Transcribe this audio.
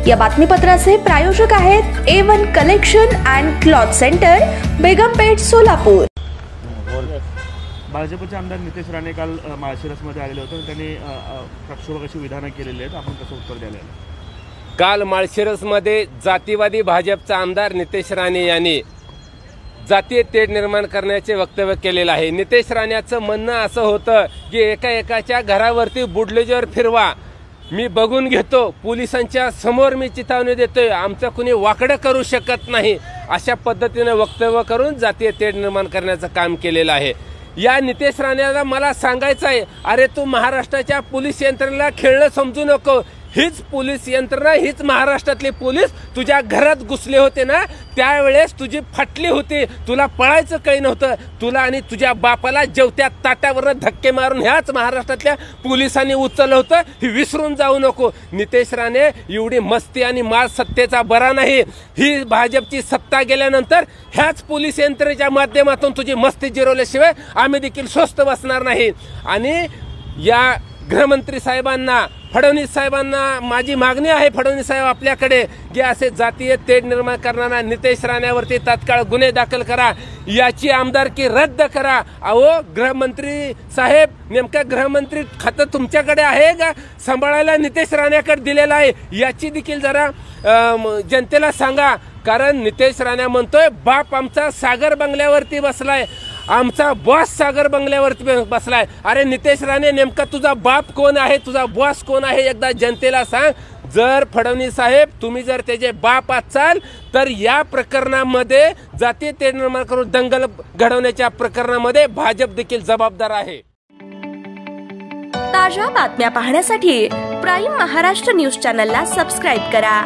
या बातमीपत्राचे प्रायोजक आहेत A1 collection and cloth centre, Begumpeth, Solapur. भाजपचे आमदार नितेश राणे काल माळशिरसमध्ये आलेले होते, त्यांनी प्रक्षोभकाची विधानं केलेली आहेत। आपण कसं उत्तर द्यायला? काल माळशिरसमध्ये जातीवादी भाजपचा आमदार नितेश राणे यांनी जातीय तेढ निर्माण करण्याचे वक्तव्य केलेलं आहे। नितेश राणेचं म्हणणं असं होतं की एकाच्या घरावरती बुडलेजर फिरवा, मी बघून घेतो, पोलिसांच्या समोर मी चिथावणी देतोय, आमचं कुणी वाकडं करू शकत नाही, अशा पद्धतीने वक्तव्य करून जातीय तेढ निर्माण करण्याचं काम केलेलं आहे। या नितेश राणेला मला सांगायचं आहे, अरे तू महाराष्ट्राच्या पोलीस यंत्रणेला खेळणं समजू नको। हीच पोलीस यंत्रणा, हीच महाराष्ट्रातले पोलीस तुझ्या घरात घुसले होते ना, त्यावेळेस तुझी फाटली होती, तुला पळायचं काही नव्हतं, तुला आणि तुझ्या बापाला जेवत्या ताट्यावर धक्के मारून ह्याच महाराष्ट्रातल्या पोलिसांनी उचललं होतं, हे विसरून जाऊ नको। नितेश राणे, एवढी मस्ती आणि माल सत्तेचा बरा नाही। ही भाजपची सत्ता गेल्यानंतर ह्याच पोलीस यंत्रणेच्या माध्यमातून तुझी मस्ती जिरवल्याशिवाय आम्ही देखील स्वस्थ बसणार नाही। आणि या गृहमंत्री साहेबांना, फडणवीस साहेबांना माझी मागणी आहे, फडणवीस साहेब आपल्याकडे, की असे जातीय तेढ निर्माण करणारा नितेश राणेवरती तात्काळ गुन्हे दाखल करा, याची आमदारकी रद्द करा। अहो गृहमंत्री साहेब, नेमका गृहमंत्री खातं तुमच्याकडे आहे का? सांभाळायला नितेश राणेकडे दिलेलं आहे, याची देखील जरा जनतेला सांगा। कारण नितेश राणे म्हणतोय बाप आमचा सागर बंगल्यावरती बसलाय, आमचा बॉस सागर बंगल्यावरती बसलाय। अरे नितेश राणे, नेमका तुझा बाप कोण आहे, तुझा बॉस कोण आहे, एकदा जनतेला सांग। जर फडणवीस साहेब तुम्ही जर त्याचे बाप असाल तर या प्रकरणामध्ये जातीय तेढ निर्माण करून दंगल घडवण्याच्या प्रकरणामध्ये भाजप देखील जबाबदार आहे। ताज्या बातम्या पाहण्यासाठी प्राईम महाराष्ट्र न्यूज चॅनलला सबस्क्राईब करा।